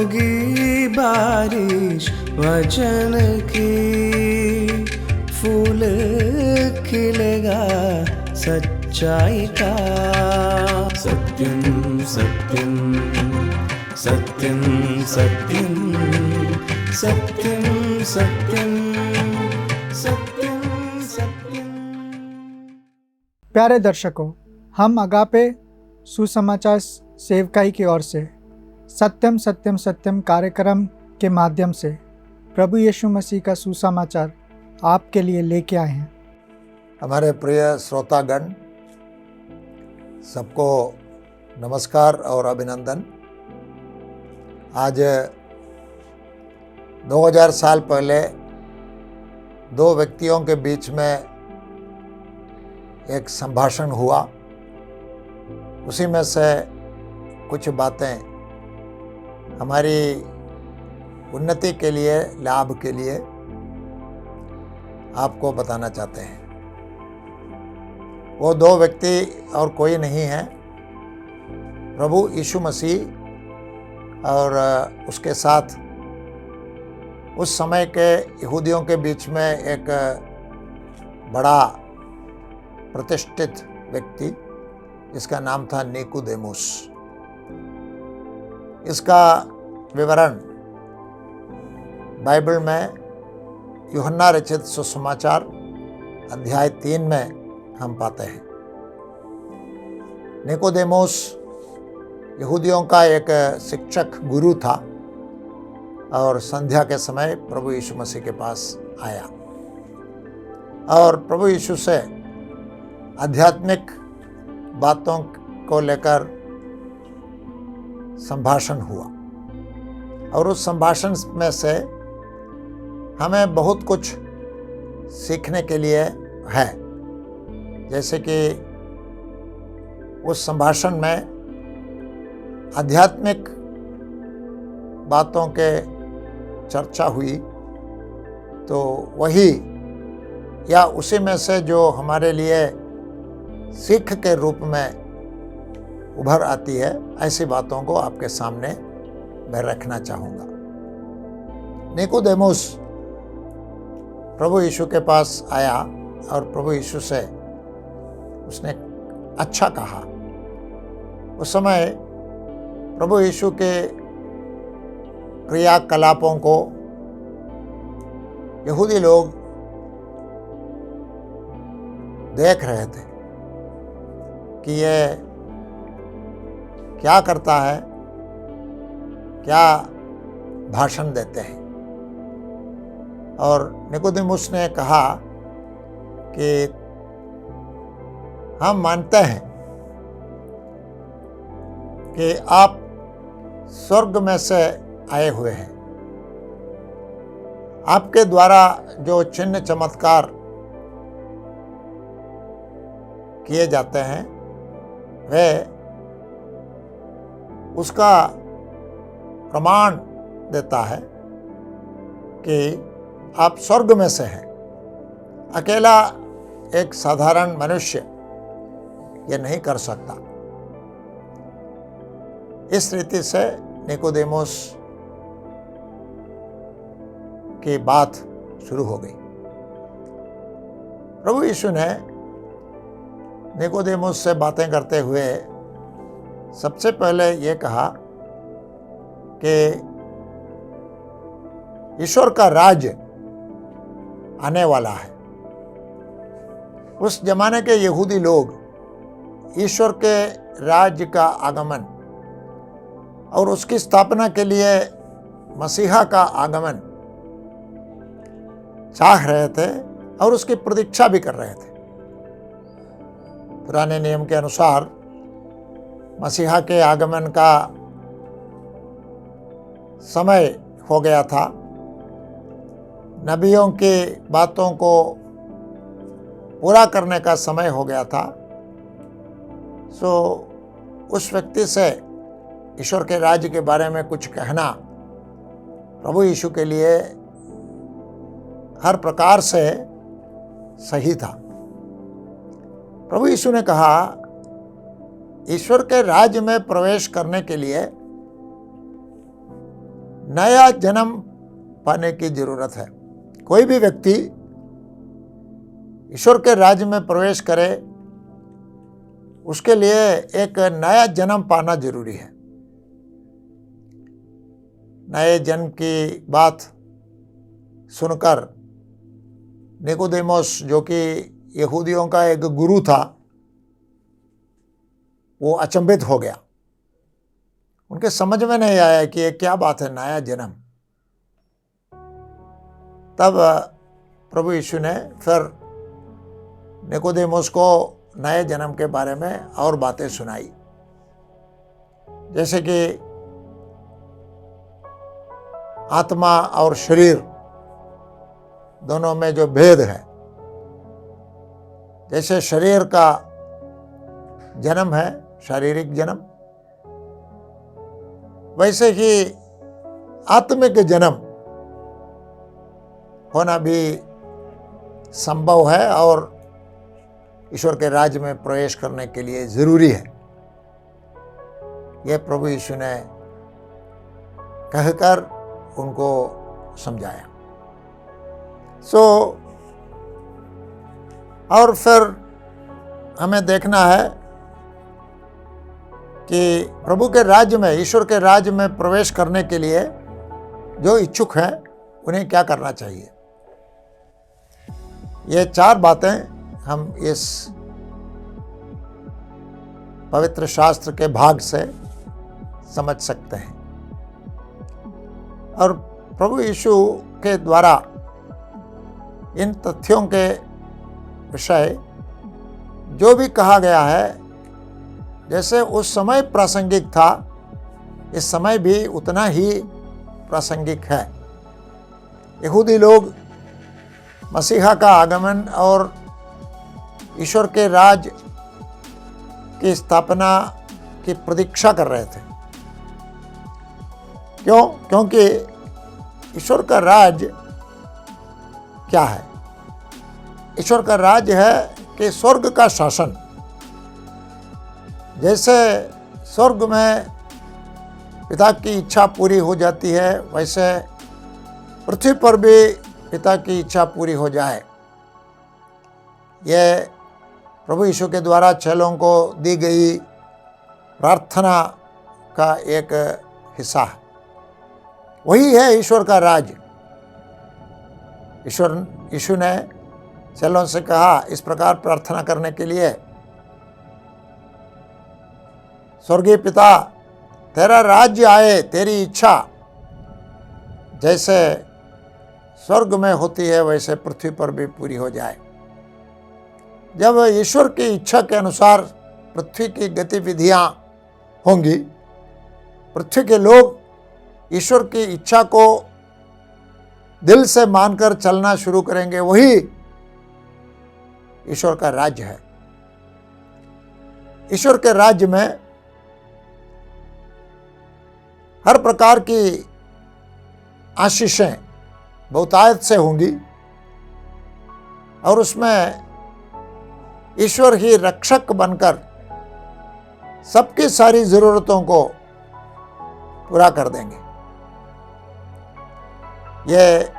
होगी बारिश वचन की, फूल खिलेगा सच्चाई का। सत्यम सत्यम सत्यम सत्यम सत्यम सत्यम सत्यम सत्यम। प्यारे दर्शकों, हम अगापे सुसमाचार सेवकाई की ओर से सत्यम सत्यम सत्यम कार्यक्रम के माध्यम से प्रभु यीशु मसीह का सुसमाचार आपके लिए लेके आए हैं। हमारे प्रिय श्रोतागण, सबको नमस्कार और अभिनंदन। आज 2000 साल पहले दो व्यक्तियों के बीच में एक संभाषण हुआ। उसी में से कुछ बातें हमारी उन्नति के लिए, लाभ के लिए आपको बताना चाहते हैं। वो दो व्यक्ति और कोई नहीं है, प्रभु यीशु मसीह और उसके साथ उस समय के यहूदियों के बीच में एक बड़ा प्रतिष्ठित व्यक्ति जिसका नाम था निकोदेमुस। इसका विवरण बाइबल में यूहन्ना रचित सुसमाचार अध्याय 3 में हम पाते हैं। निकोदेमुस यहूदियों का एक शिक्षक गुरु था और संध्या के समय प्रभु यीशु मसीह के पास आया और प्रभु यीशु से आध्यात्मिक बातों को लेकर संभाषण हुआ। और उस संभाषण में से हमें बहुत कुछ सीखने के लिए है। जैसे कि उस संभाषण में आध्यात्मिक बातों के चर्चा हुई, तो वही या उसी में से जो हमारे लिए सीख के रूप में उभर आती है, ऐसी बातों को आपके सामने मैं रखना चाहूँगा। निकोदेमुस प्रभु यीशु के पास आया और प्रभु यीशु से उसने अच्छा कहा। उस समय प्रभु यीशु के क्रियाकलापों को यहूदी लोग देख रहे थे कि ये क्या करता है, क्या भाषण देते हैं। और निकोदेमुस ने कहा कि हम मानते हैं कि आप स्वर्ग में से आए हुए हैं। आपके द्वारा जो चिन्ह चमत्कार किए जाते हैं, वे उसका प्रमाण देता है कि आप स्वर्ग में से हैं। अकेला एक साधारण मनुष्य ये नहीं कर सकता। इस रीति से निकोदेमुस की बात शुरू हो गई। प्रभु यीशु ने निकोदेमुस से बातें करते हुए सबसे पहले ये कहा कि ईश्वर का राज्य आने वाला है। उस जमाने के यहूदी लोग ईश्वर के राज्य का आगमन और उसकी स्थापना के लिए मसीहा का आगमन चाह रहे थे और उसकी प्रतीक्षा भी कर रहे थे। पुराने नियम के अनुसार मसीहा के आगमन का समय हो गया था। नबियों की बातों को पूरा करने का समय हो गया था। सो उस व्यक्ति से ईश्वर के राज्य के बारे में कुछ कहना प्रभु यीशु के लिए हर प्रकार से सही था। प्रभु यीशु ने कहा, ईश्वर के राज्य में प्रवेश करने के लिए नया जन्म पाने की जरूरत है। कोई भी व्यक्ति ईश्वर के राज्य में प्रवेश करे, उसके लिए एक नया जन्म पाना जरूरी है। नए जन्म की बात सुनकर निकोदेमोस, जो कि यहूदियों का एक गुरु था, वो अचंभित हो गया। उनके समझ में नहीं आया कि ये क्या बात है, नया जन्म। तब प्रभु यीशु ने फिर निकोदेमोस को नए जन्म के बारे में और बातें सुनाई, जैसे कि आत्मा और शरीर दोनों में जो भेद है। जैसे शरीर का जन्म है, शारीरिक जन्म, वैसे ही आत्मिक जन्म होना भी संभव है और ईश्वर के राज्य में प्रवेश करने के लिए जरूरी है। यह प्रभु यीशु ने कहकर उनको समझाया। और फिर हमें देखना है कि प्रभु के राज्य में, ईश्वर के राज्य में प्रवेश करने के लिए जो इच्छुक हैं उन्हें क्या करना चाहिए। ये 4 बातें हम इस पवित्र शास्त्र के भाग से समझ सकते हैं। और प्रभु यीशु के द्वारा इन तथ्यों के विषय जो भी कहा गया है, जैसे उस समय प्रासंगिक था, इस समय भी उतना ही प्रासंगिक है। यहूदी लोग मसीहा का आगमन और ईश्वर के राज की स्थापना की प्रतीक्षा कर रहे थे। क्यों? क्योंकि ईश्वर का राज क्या है? ईश्वर का राज है कि स्वर्ग का शासन। जैसे स्वर्ग में पिता की इच्छा पूरी हो जाती है, वैसे पृथ्वी पर भी पिता की इच्छा पूरी हो जाए। यह प्रभु यीशु के द्वारा चेलों को दी गई प्रार्थना का एक हिस्सा है। वही है ईश्वर का राज। यीशु ने चेलों से कहा इस प्रकार प्रार्थना करने के लिए, स्वर्गीय पिता, तेरा राज्य आए, तेरी इच्छा जैसे स्वर्ग में होती है वैसे पृथ्वी पर भी पूरी हो जाए। जब ईश्वर की इच्छा के अनुसार पृथ्वी की गतिविधियां होंगी, पृथ्वी के लोग ईश्वर की इच्छा को दिल से मानकर चलना शुरू करेंगे, वही ईश्वर का राज्य है। ईश्वर के राज्य में हर प्रकार की आशीषें बहुतायत से होंगी और उसमें ईश्वर ही रक्षक बनकर सबकी सारी जरूरतों को पूरा कर देंगे। यह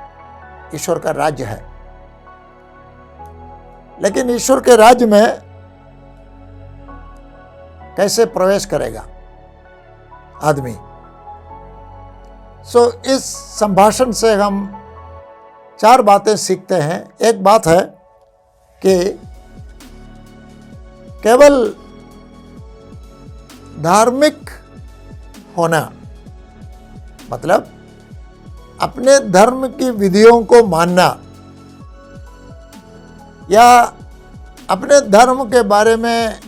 ईश्वर का राज्य है। लेकिन ईश्वर के राज्य में कैसे प्रवेश करेगा आदमी? इस संभाषण से हम 4 बातें सीखते हैं। एक बात है कि केवल धार्मिक होना, मतलब अपने धर्म की विधियों को मानना या अपने धर्म के बारे में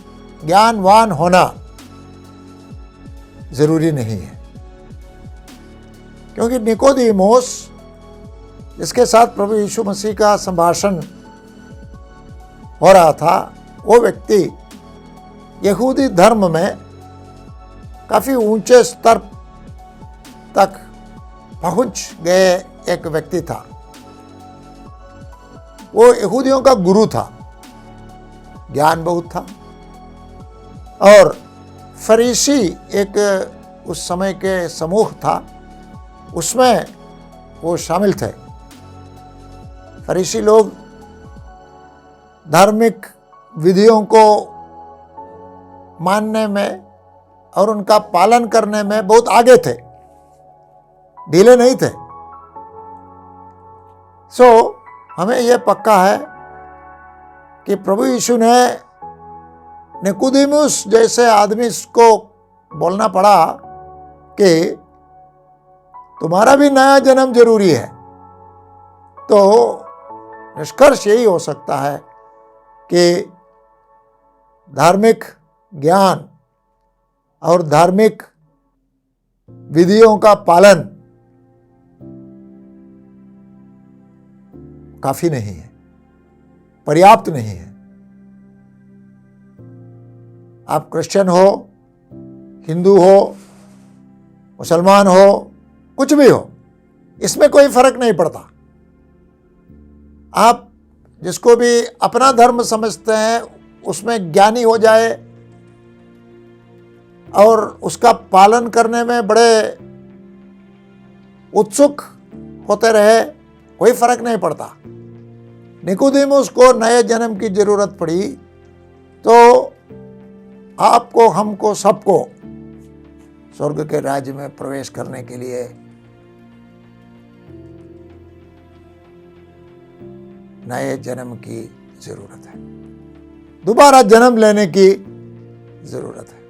ज्ञानवान होना जरूरी नहीं है। क्योंकि निकोदेमोस, जिसके साथ प्रभु यीशु मसीह का संभाषण हो रहा था, वो व्यक्ति यहूदी धर्म में काफ़ी ऊंचे स्तर तक पहुंच गए एक व्यक्ति था। वो यहूदियों का गुरु था, ज्ञान बहुत था। और फरीसी एक उस समय के समूह था उसमें वो शामिल थे। फरीसी लोग धार्मिक विधियों को मानने में और उनका पालन करने में बहुत आगे थे, ढीले नहीं थे। सो हमें यह पक्का है कि प्रभु यीशु ने निकोदेमुस जैसे आदमी को बोलना पड़ा कि तुम्हारा भी नया जन्म जरूरी है। तो निष्कर्ष यही हो सकता है कि धार्मिक ज्ञान और धार्मिक विधियों का पालन काफी नहीं है, पर्याप्त नहीं है। आप क्रिश्चियन हो, हिंदू हो, मुसलमान हो, कुछ भी हो, इसमें कोई फर्क नहीं पड़ता। आप जिसको भी अपना धर्म समझते हैं उसमें ज्ञानी हो जाए और उसका पालन करने में बड़े उत्सुक होते रहे, कोई फर्क नहीं पड़ता। निकोदेमुस को नए जन्म की जरूरत पड़ी तो आपको, हमको, सबको स्वर्ग के राज्य में प्रवेश करने के लिए नए जन्म की जरूरत है, दोबारा जन्म लेने की जरूरत है।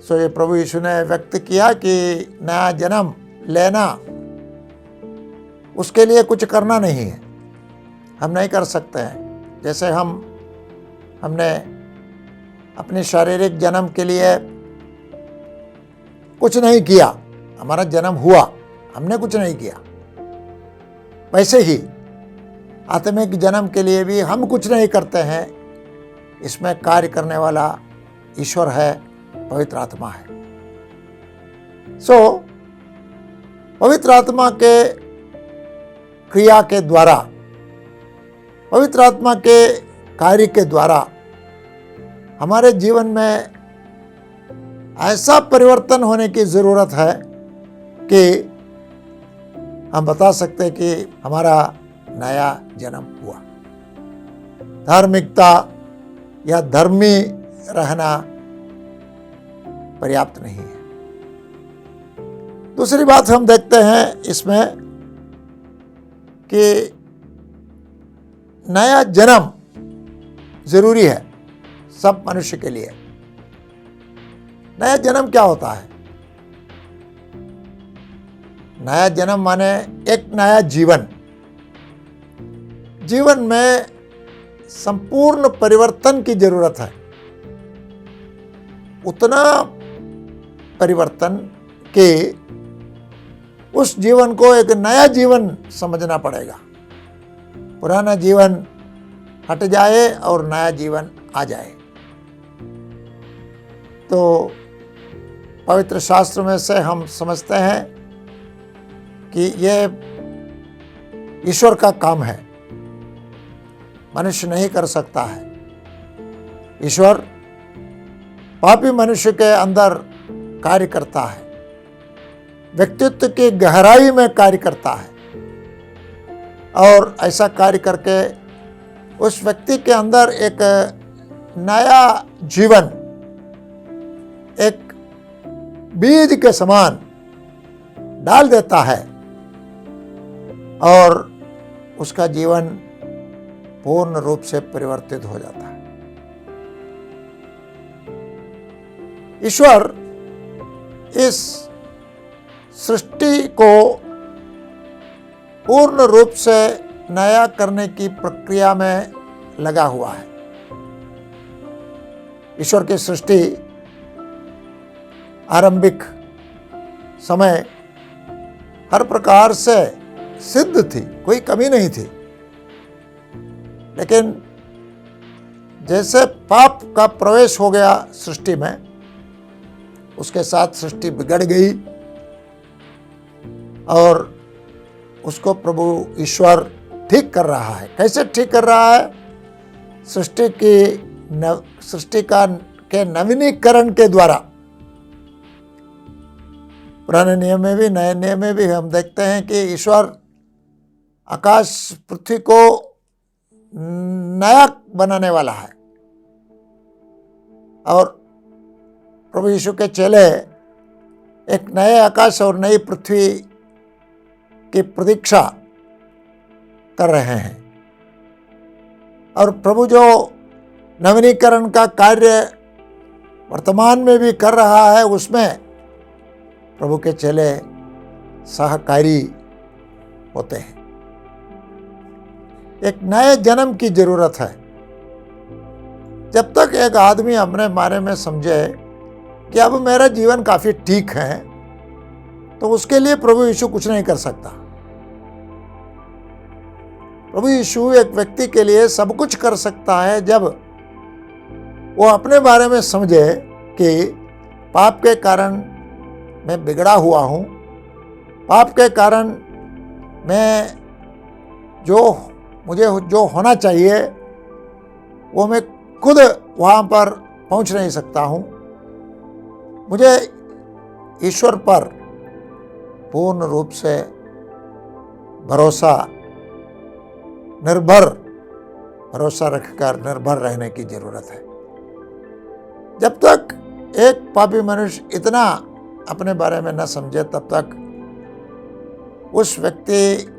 सो ये प्रभु यीशु ने व्यक्त किया कि नया जन्म लेना, उसके लिए कुछ करना नहीं है, हम नहीं कर सकते हैं। जैसे हमने अपने शारीरिक जन्म के लिए कुछ नहीं किया, हमारा जन्म हुआ, हमने कुछ नहीं किया, वैसे ही आत्मिक जन्म के लिए भी हम कुछ नहीं करते हैं। इसमें कार्य करने वाला ईश्वर है, पवित्र आत्मा है। सो पवित्र आत्मा के क्रिया के द्वारा, पवित्र आत्मा के कार्य के द्वारा हमारे जीवन में ऐसा परिवर्तन होने की ज़रूरत है कि हम बता सकते हैं कि हमारा नया जन्म हुआ। धार्मिकता या धर्मी रहना पर्याप्त नहीं है। दूसरी बात हम देखते हैं इसमें कि नया जन्म जरूरी है सब मनुष्य के लिए। नया जन्म क्या होता है? नया जन्म माने एक नया जीवन, जीवन में संपूर्ण परिवर्तन की जरूरत है। उतना परिवर्तन कि उस जीवन को एक नया जीवन समझना पड़ेगा। पुराना जीवन हट जाए और नया जीवन आ जाए। तो पवित्र शास्त्र में से हम समझते हैं कि यह ईश्वर का काम है, मनुष्य नहीं कर सकता है। ईश्वर पापी मनुष्य के अंदर कार्य करता है, व्यक्तित्व की गहराई में कार्य करता है और ऐसा कार्य करके उस व्यक्ति के अंदर एक नया जीवन, एक बीज के समान डाल देता है और उसका जीवन पूर्ण रूप से परिवर्तित हो जाता है। ईश्वर इस सृष्टि को पूर्ण रूप से नया करने की प्रक्रिया में लगा हुआ है। ईश्वर की सृष्टि आरंभिक समय हर प्रकार से सिद्ध थी, कोई कमी नहीं थी। लेकिन जैसे पाप का प्रवेश हो गया सृष्टि में, उसके साथ सृष्टि बिगड़ गई और उसको प्रभु ईश्वर ठीक कर रहा है। कैसे ठीक कर रहा है? सृष्टि के नवीनीकरण के द्वारा। पुराने नियम में भी नए नियम में भी हम देखते हैं कि ईश्वर आकाश पृथ्वी को नया बनाने वाला है और प्रभु यीशु के चेले एक नए आकाश और नई पृथ्वी की प्रतीक्षा कर रहे हैं। और प्रभु जो नवीनीकरण का कार्य वर्तमान में भी कर रहा है, उसमें प्रभु के चेले सहकारी होते हैं। एक नए जन्म की जरूरत है। जब तक एक आदमी अपने बारे में समझे कि अब मेरा जीवन काफी ठीक है, तो उसके लिए प्रभु यीशु कुछ नहीं कर सकता। प्रभु यीशु एक व्यक्ति के लिए सब कुछ कर सकता है जब वो अपने बारे में समझे कि पाप के कारण मैं बिगड़ा हुआ हूँ, पाप के कारण मैं मुझे जो होना चाहिए वो मैं खुद वहाँ पर पहुँच नहीं सकता हूँ। मुझे ईश्वर पर पूर्ण रूप से भरोसा रखकर निर्भर रहने की जरूरत है। जब तक एक पापी मनुष्य इतना अपने बारे में न समझे, तब तक उस व्यक्ति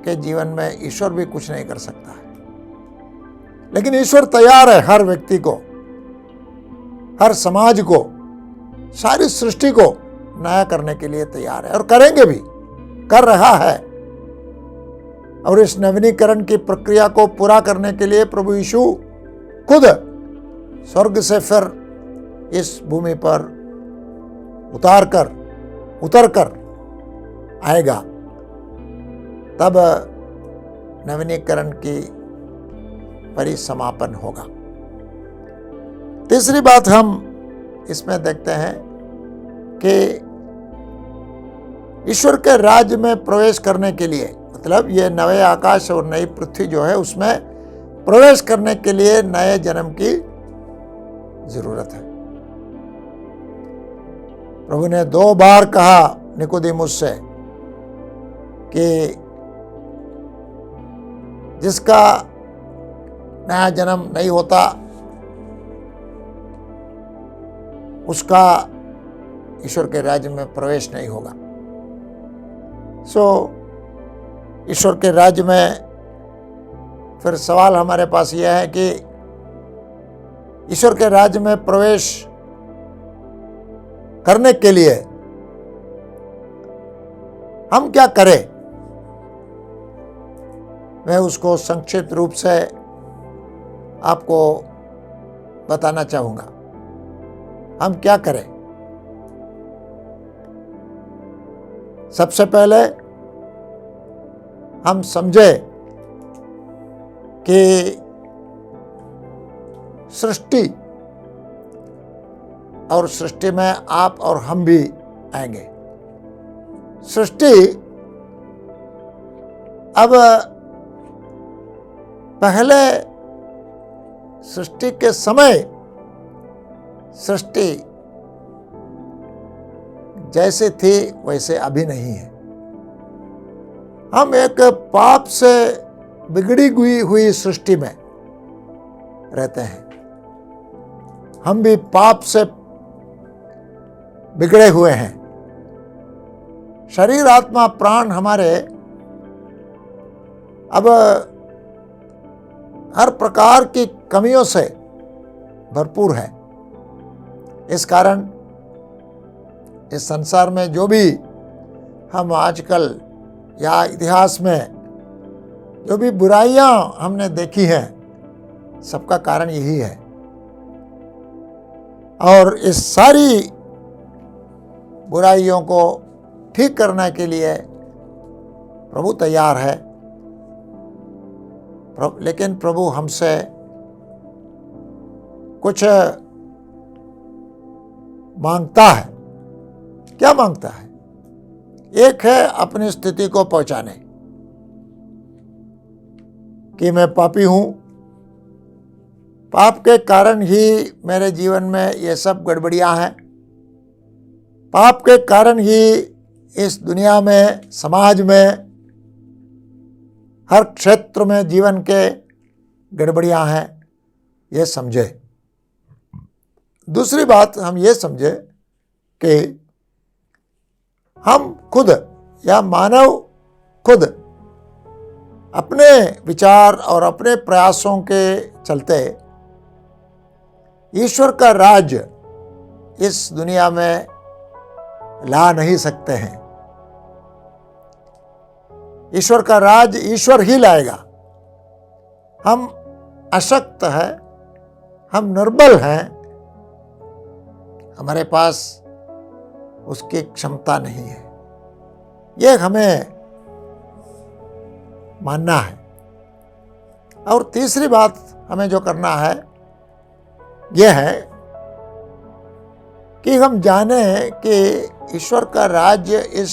के जीवन में ईश्वर भी कुछ नहीं कर सकता है। लेकिन ईश्वर तैयार है हर व्यक्ति को, हर समाज को, सारी सृष्टि को नया करने के लिए तैयार है और करेंगे भी, कर रहा है। और इस नवीनीकरण की प्रक्रिया को पूरा करने के लिए प्रभु यीशु खुद स्वर्ग से फिर इस भूमि पर उतर कर आएगा। तब नवीनीकरण की परिसमापन होगा। तीसरी बात हम इसमें देखते हैं कि ईश्वर के राज्य में प्रवेश करने के लिए, मतलब ये नए आकाश और नई पृथ्वी जो है, उसमें प्रवेश करने के लिए नए जन्म की जरूरत है। प्रभु ने 2 बार कहा निकोदेमुस से कि जिसका नया जन्म नहीं होता उसका ईश्वर के राज्य में प्रवेश नहीं होगा। ईश्वर के राज्य में फिर सवाल हमारे पास यह है कि ईश्वर के राज्य में प्रवेश करने के लिए हम क्या करें। मैं उसको संक्षिप्त रूप से आपको बताना चाहूंगा। हम क्या करें? सबसे पहले हम समझे कि सृष्टि और सृष्टि में आप और हम भी आएंगे। सृष्टि अब पहले सृष्टि के समय सृष्टि जैसे थी वैसे अभी नहीं है। हम एक पाप से बिगड़ी हुई सृष्टि में रहते हैं। हम भी पाप से बिगड़े हुए हैं। शरीर, आत्मा, प्राण हमारे अब हर प्रकार की कमियों से भरपूर है। इस कारण इस संसार में जो भी हम आजकल या इतिहास में जो भी बुराइयां हमने देखी हैं, सबका कारण यही है। और इस सारी बुराइयों को ठीक करने के लिए प्रभु तैयार है। लेकिन प्रभु हमसे कुछ मांगता है। क्या मांगता है? एक है अपनी स्थिति को पहचाने कि मैं पापी हूं, पाप के कारण ही मेरे जीवन में ये सब गड़बड़ियां हैं, पाप के कारण ही इस दुनिया में, समाज में, हर क्षेत्र में जीवन के गड़बड़ियां हैं, ये समझे। दूसरी बात हम ये समझे कि हम खुद या मानव खुद अपने विचार और अपने प्रयासों के चलते ईश्वर का राज्य इस दुनिया में ला नहीं सकते हैं। ईश्वर का राज ईश्वर ही लाएगा। हम अशक्त हैं, हम निर्बल हैं, हमारे पास उसकी क्षमता नहीं है। यह हमें मानना है। और तीसरी बात हमें जो करना है यह है कि हम जाने कि ईश्वर का राज्य इस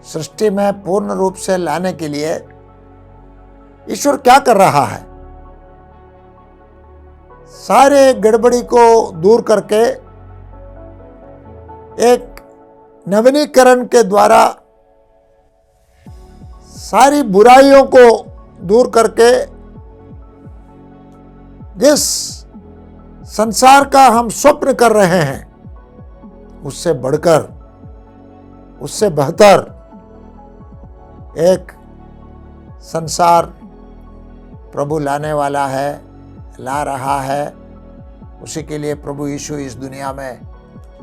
सृष्टि में पूर्ण रूप से लाने के लिए ईश्वर क्या कर रहा है। सारे गड़बड़ी को दूर करके एक नवीनीकरण के द्वारा सारी बुराइयों को दूर करके जिस संसार का हम स्वप्न कर रहे हैं उससे बढ़कर, उससे बेहतर एक संसार प्रभु लाने वाला है, ला रहा है। उसी के लिए प्रभु यीशु इस दुनिया में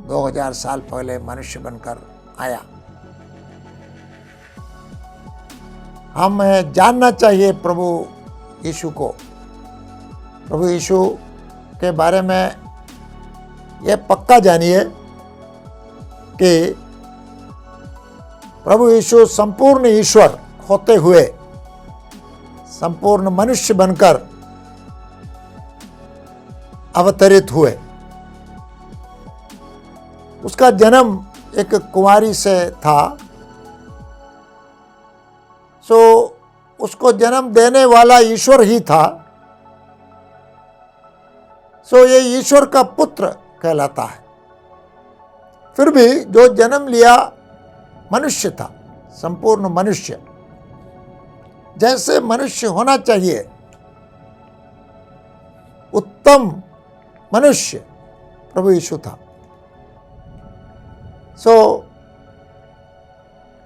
2000 साल पहले मनुष्य बनकर आया। हमें जानना चाहिए प्रभु यीशु को। प्रभु यीशु के बारे में यह पक्का जानिए कि प्रभु यीशु संपूर्ण ईश्वर होते हुए संपूर्ण मनुष्य बनकर अवतरित हुए। उसका जन्म एक कुंवारी से था, सो उसको जन्म देने वाला ईश्वर ही था, सो ये ईश्वर का पुत्र कहलाता है। फिर भी जो जन्म लिया मनुष्य था, संपूर्ण मनुष्य, जैसे मनुष्य होना चाहिए, उत्तम मनुष्य प्रभु यीशु था। सो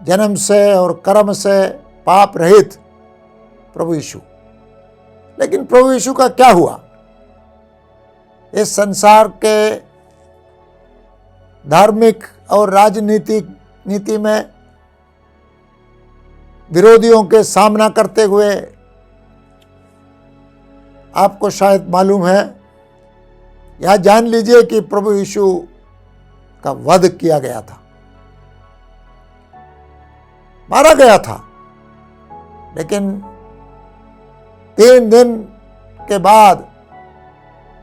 जन्म से और कर्म से पाप रहित प्रभु यीशु। लेकिन प्रभु यीशु का क्या हुआ? इस संसार के धार्मिक और राजनीतिक नीति में विरोधियों के सामना करते हुए आपको शायद मालूम है या जान लीजिए कि प्रभु यीशु का वध किया गया था, मारा गया था। लेकिन 3 दिन के बाद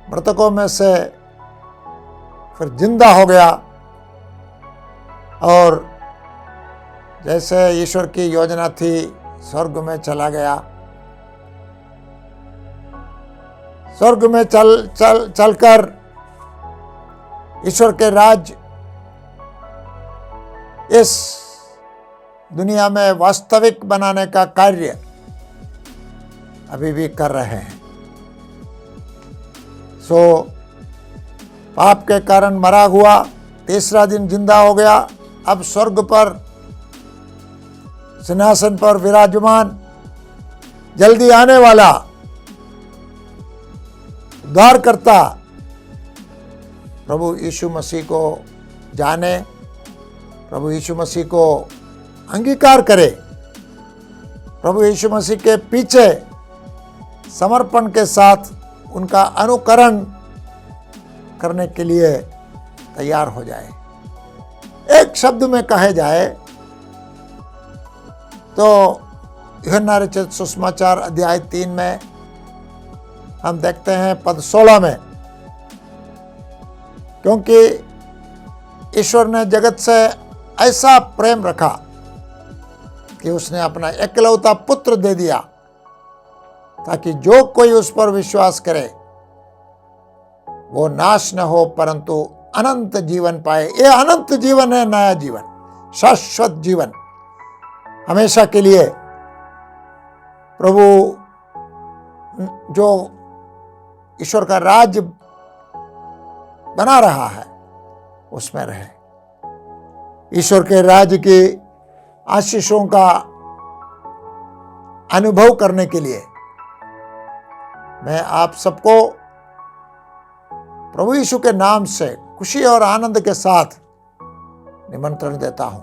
मृतकों में से फिर जिंदा हो गया और जैसे ईश्वर की योजना थी स्वर्ग में चला गया। स्वर्ग में चलकर ईश्वर के राज इस दुनिया में वास्तविक बनाने का कार्य अभी भी कर रहे हैं। सो पाप के कारण मरा हुआ, तीसरा दिन जिंदा हो गया, अब स्वर्ग पर सिंहासन पर विराजमान, जल्दी आने वाला उद्धारकर्ता प्रभु यीशु मसीह को जाने, प्रभु यीशु मसीह को अंगीकार करे, प्रभु यीशु मसीह के पीछे समर्पण के साथ उनका अनुकरण करने के लिए तैयार हो जाए। एक शब्द में कहे जाए तो यूहन्ना रचित सुसमाचार अध्याय 3 में हम देखते हैं पद 16 में, क्योंकि ईश्वर ने जगत से ऐसा प्रेम रखा कि उसने अपना एकलौता पुत्र दे दिया ताकि जो कोई उस पर विश्वास करे वो नाश न हो परंतु अनंत जीवन पाए। ये अनंत जीवन है, नया जीवन। शाश्वत जीवन, हमेशा के लिए प्रभु जो ईश्वर का राज्य बना रहा है उसमें रहे। ईश्वर के राज्य की आशीषों का अनुभव करने के लिए मैं आप सबको प्रभु यीशु के नाम से खुशी और आनंद के साथ निमंत्रण देता हूं।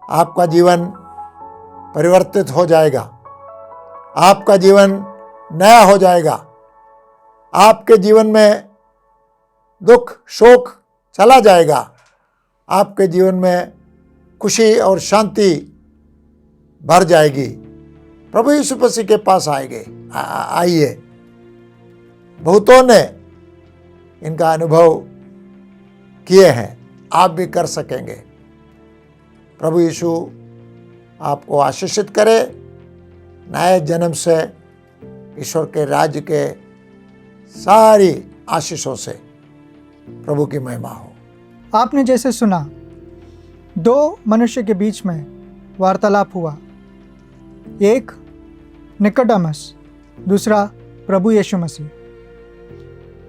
आपका जीवन परिवर्तित हो जाएगा, आपका जीवन नया हो जाएगा, आपके जीवन में दुख शोक चला जाएगा, आपके जीवन में खुशी और शांति भर जाएगी। प्रभु यीशु मसीह के पास आइए। बहुतों ने इनका अनुभव किए हैं, आप भी कर सकेंगे। प्रभु यीशु आपको आशीषित करे। नए जन्म से ईश्वर के राज्य के सारी आशीषों से प्रभु की महिमा हो। आपने जैसे सुना, दो मनुष्य के बीच में वार्तालाप हुआ, एक निकोडेमस, दूसरा प्रभु यीशु मसीह।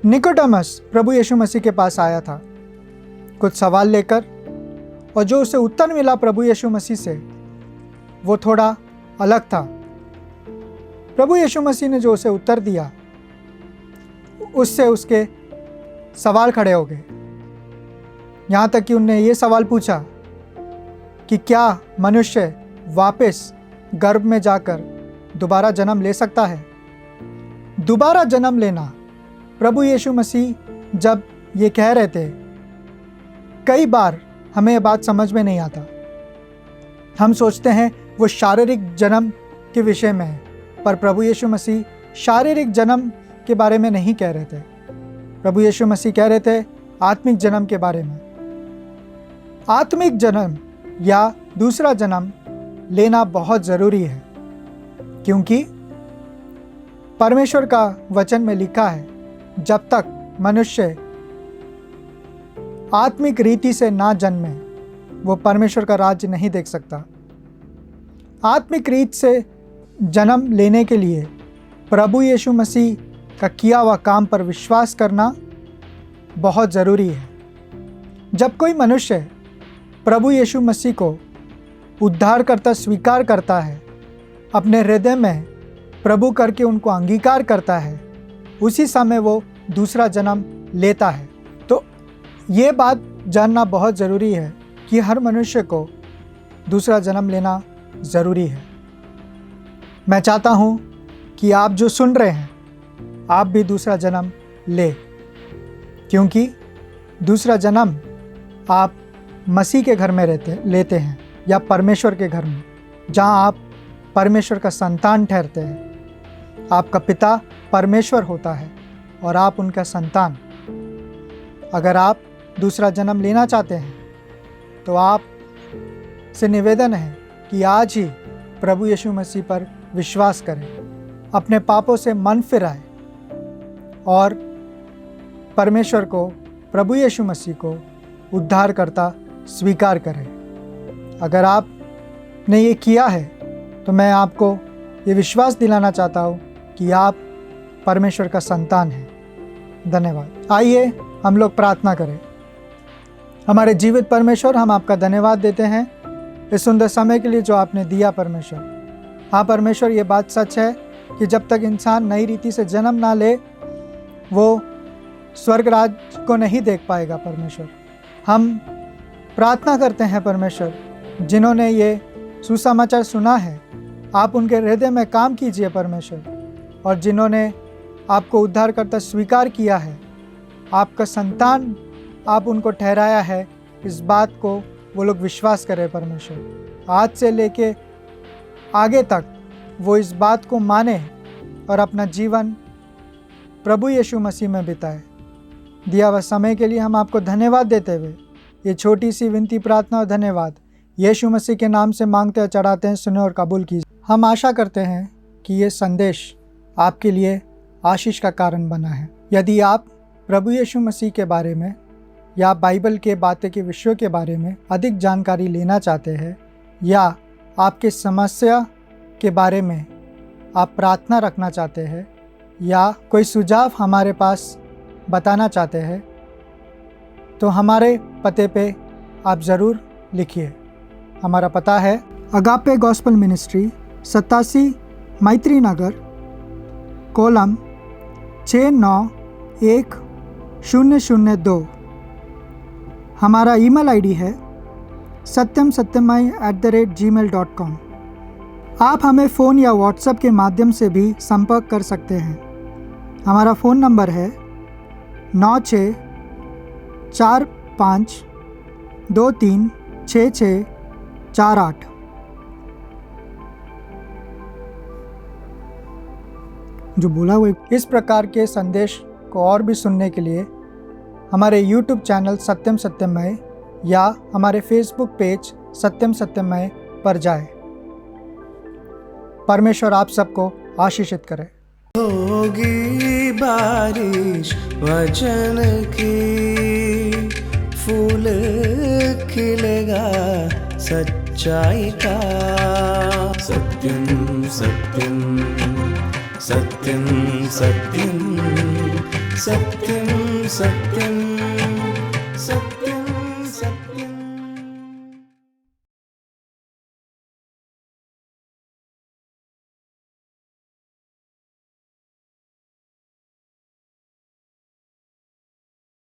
निकोडेमस प्रभु यीशु मसीह के पास आया था कुछ सवाल लेकर, और जो उसे उत्तर मिला प्रभु यीशु मसीह से वो थोड़ा अलग था। प्रभु यीशु मसीह ने जो उसे उत्तर दिया उससे उसके सवाल खड़े हो गए। यहाँ तक कि उनने ये सवाल पूछा कि क्या मनुष्य वापस गर्भ में जाकर दोबारा जन्म ले सकता है? दोबारा जन्म लेना, प्रभु यीशु मसीह जब ये कह रहे थे, कई बार हमें ये बात समझ में नहीं आता। हम सोचते हैं वो शारीरिक जन्म के विषय में है, पर प्रभु यीशु मसीह शारीरिक जन्म के बारे में नहीं कह रहे थे। प्रभु यीशु मसीह कह रहे थे आत्मिक जन्म के बारे में। आत्मिक जन्म या दूसरा जन्म लेना बहुत ज़रूरी है, क्योंकि परमेश्वर का वचन में लिखा है, जब तक मनुष्य आत्मिक रीति से ना जन्मे वो परमेश्वर का राज्य नहीं देख सकता। आत्मिक रीत से जन्म लेने के लिए प्रभु यीशु मसीह का किया हुआ काम पर विश्वास करना बहुत ज़रूरी है। जब कोई मनुष्य प्रभु यीशु मसीह को उद्धारकर्ता स्वीकार करता है, अपने हृदय में प्रभु करके उनको अंगीकार करता है, उसी समय वो दूसरा जन्म लेता है। तो ये बात जानना बहुत ज़रूरी है कि हर मनुष्य को दूसरा जन्म लेना ज़रूरी है। मैं चाहता हूँ कि आप जो सुन रहे हैं, आप भी दूसरा जन्म ले, क्योंकि दूसरा जन्म आप मसीह के घर में लेते हैं या परमेश्वर के घर में, जहाँ आप परमेश्वर का संतान ठहरते हैं। आपका पिता परमेश्वर होता है और आप उनका संतान। अगर आप दूसरा जन्म लेना चाहते हैं तो आप से निवेदन है कि आज ही प्रभु यीशु मसीह पर विश्वास करें, अपने पापों से मन फिराएं और परमेश्वर को, प्रभु यीशु मसीह को उद्धारकर्ता स्वीकार करें। अगर आपने ये किया है तो मैं आपको ये विश्वास दिलाना चाहता हूँ कि आप परमेश्वर का संतान हैं। धन्यवाद। आइए हम लोग प्रार्थना करें। हमारे जीवित परमेश्वर, हम आपका धन्यवाद देते हैं इस सुंदर समय के लिए जो आपने दिया परमेश्वर। हाँ परमेश्वर, ये बात सच है कि जब तक इंसान नई रीति से जन्म ना ले वो स्वर्ग राज्य को नहीं देख पाएगा। परमेश्वर, हम प्रार्थना करते हैं परमेश्वर, जिन्होंने ये सुसमाचार सुना है, आप उनके हृदय में काम कीजिए परमेश्वर, और जिन्होंने आपको उद्धारकर्ता स्वीकार किया है, आपका संतान आप उनको ठहराया है, इस बात को वो लोग विश्वास करें परमेश्वर। आज से लेके आगे तक वो इस बात को माने और अपना जीवन प्रभु यीशु मसीह में बिताए। दिया हुआ समय के लिए हम आपको धन्यवाद देते हुए ये छोटी सी विनती, प्रार्थना और धन्यवाद यीशु मसीह के नाम से मांगते और चढ़ाते हैं। सुने और कबूल कीजिए। हम आशा करते हैं कि ये संदेश आपके लिए आशीष का कारण बना है। यदि आप प्रभु यीशु मसीह के बारे में या बाइबल के बातें के विषयों के बारे में अधिक जानकारी लेना चाहते हैं या आपके समस्या के बारे में आप प्रार्थना रखना चाहते हैं या कोई सुझाव हमारे पास बताना चाहते हैं तो हमारे पते पे आप ज़रूर लिखिए। हमारा पता है अगापे गॉस्पेल मिनिस्ट्री 87 मैत्री नगर कोलम 691002। हमारा ईमेल आईडी है satyamsatyamai@gmail.com। आप हमें फ़ोन या व्हाट्सएप के माध्यम से भी संपर्क कर सकते हैं। हमारा फ़ोन नंबर है 9645236648। जो बोला हुआ इस प्रकार के संदेश को और भी सुनने के लिए हमारे YouTube चैनल सत्यम सत्यमय या हमारे फेसबुक पेज सत्यम सत्यमय पर जाएं। परमेश्वर आप सबको आशीषित करे। होगी बारिश वचन की, फूल खिलेगा सच्चाई का। सत्यम सत्यम सत्यम सत्यम सत्यम सत्यम